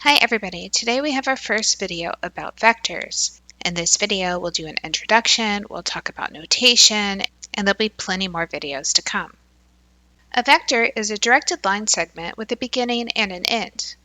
Hi everybody, today we have our first video about vectors. In this video we'll do an introduction, we'll talk about notation, and there'll be plenty more videos to come. A vector is a directed line segment with a beginning and an end.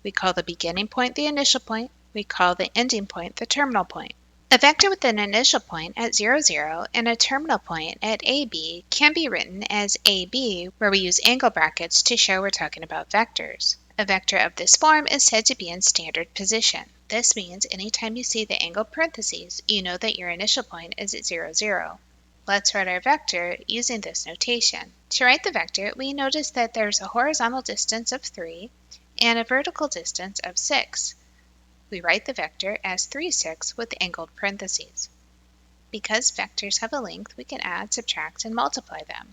We call the beginning point the initial point, we call the ending point the terminal point. A vector with an initial point at 0, 0 and a terminal point at AB can be written as AB, where we use angle brackets to show we're talking about vectors. A vector of this form is said to be in standard position. This means anytime you see the angled parentheses, you know that your initial point is at 0, 0. Let's write our vector using this notation. To write the vector, we notice that there's a horizontal distance of 3 and a vertical distance of 6. We write the vector as 3, 6 with angled parentheses. Because vectors have a length, we can add, subtract, and multiply them.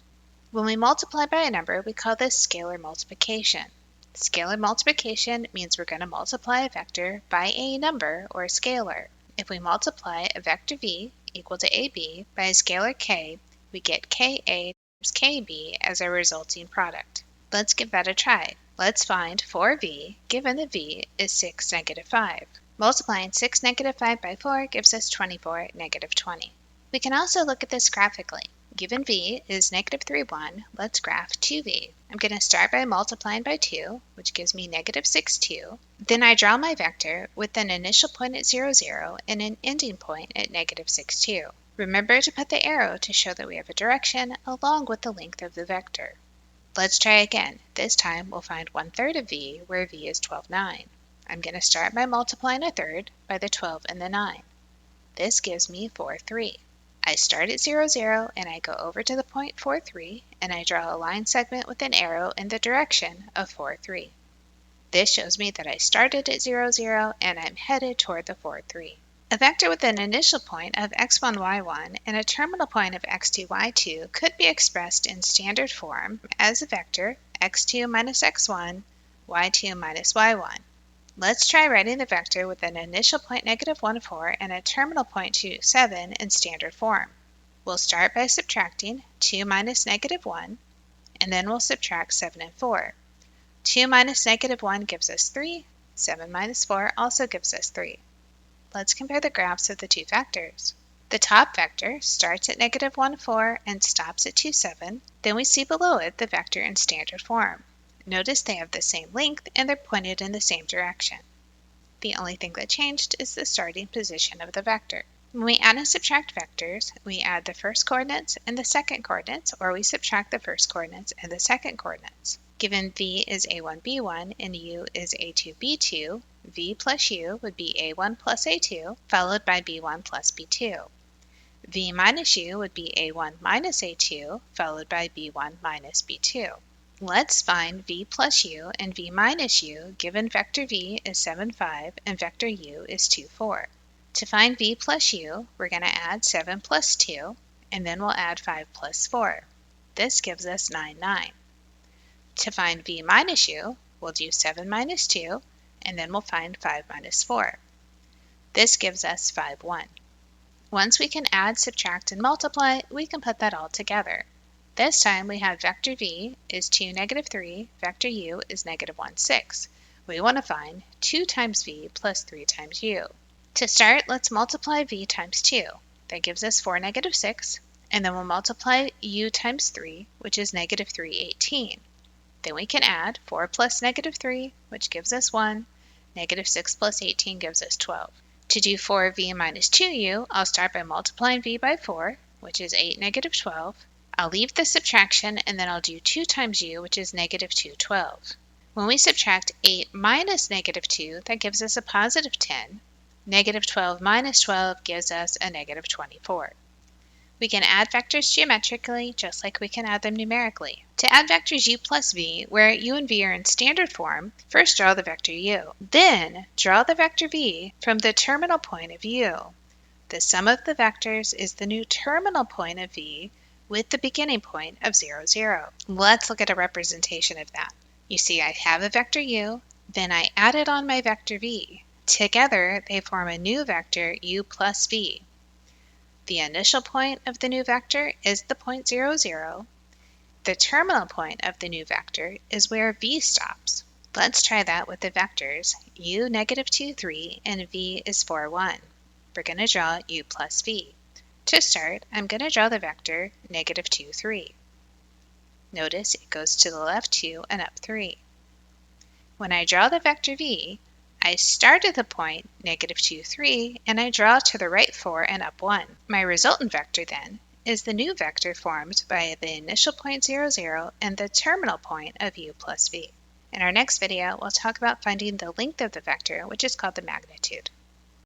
When we multiply by a number, we call this scalar multiplication. Scalar multiplication means we're going to multiply a vector by a number or a scalar. If we multiply a vector v equal to ab by a scalar k, we get ka times kb as our resulting product. Let's give that a try. Let's find 4v, given that v is 6, negative 5. Multiplying 6, negative 5 by 4 gives us 24, negative 20. We can also look at this graphically. Given v is negative 3, 1, let's graph 2v. I'm going to start by multiplying by 2, which gives me negative 6, 2. Then I draw my vector with an initial point at 0, 0 and an ending point at negative 6, 2. Remember to put the arrow to show that we have a direction along with the length of the vector. Let's try again. This time we'll find 1/3 of v where v is 12, 9. I'm going to start by multiplying a third by the 12 and the 9. This gives me 4, 3. I start at 0, 0 and I go over to the point 4, 3 and I draw a line segment with an arrow in the direction of 4, 3. This shows me that I started at 0, 0 and I'm headed toward the 4, 3. A vector with an initial point of x1, y1 and a terminal point of x2, y2 could be expressed in standard form as a vector x2 minus x1, y2 minus y1. Let's try writing the vector with an initial point negative 1, 4 and a terminal point 2, 7 in standard form. We'll start by subtracting 2 minus negative 1, and then we'll subtract 7 and 4. 2 minus negative 1 gives us 3, 7 minus 4 also gives us 3. Let's compare the graphs of the two vectors. The top vector starts at negative 1, 4 and stops at 2, 7. Then we see below it the vector in standard form. Notice they have the same length and they're pointed in the same direction. The only thing that changed is the starting position of the vector. When we add and subtract vectors, we add the first coordinates and the second coordinates, or we subtract the first coordinates and the second coordinates. Given v is a1, b1 and u is a2, b2, v plus u would be a1 plus a2, followed by b1 plus b2. v minus u would be a1 minus a2, followed by b1 minus b2. Let's find v plus u and v minus u given vector v is 7, 5 and vector u is 2, 4. To find v plus u, we're going to add 7 plus 2, and then we'll add 5 plus 4. This gives us 9, 9. To find v minus u, we'll do 7 minus 2, and then we'll find 5 minus 4. This gives us 5, 1. Once we can add, subtract, and multiply, we can put that all together. This time we have vector v is 2, negative 3, vector u is negative 1, 6. We want to find 2 times v plus 3 times u. To start, let's multiply v times 2. That gives us 4, negative 6, and then we'll multiply u times 3, which is negative 3, 18. Then we can add 4 plus negative 3, which gives us 1. Negative 6 plus 18 gives us 12. To do 4v minus 2u, I'll start by multiplying v by 4, which is 8, negative 12. I'll leave the subtraction and then I'll do 2 times u, which is negative 2, 12. When we subtract 8 minus negative 2, that gives us a positive 10. Negative 12 minus 12 gives us a negative 24. We can add vectors geometrically just like we can add them numerically. To add vectors u plus v, where u and v are in standard form, first draw the vector u. Then draw the vector v from the terminal point of u. The sum of the vectors is the new terminal point of v with the beginning point of 0, 0. Let's look at a representation of that. You see I have a vector u, then I added on my vector v. Together they form a new vector u plus v. The initial point of the new vector is the point 0, 0. The terminal point of the new vector is where v stops. Let's try that with the vectors u, -2, 3, and v is 4, 1. We're going to draw u plus v. To start, I'm going to draw the vector -2, 3. Notice it goes to the left 2 and up 3. When I draw the vector v, I start at the point -2, 3, and I draw to the right 4 and up 1. My resultant vector then is the new vector formed by the initial point 0, 0 and the terminal point of u plus v. In our next video, we'll talk about finding the length of the vector, which is called the magnitude.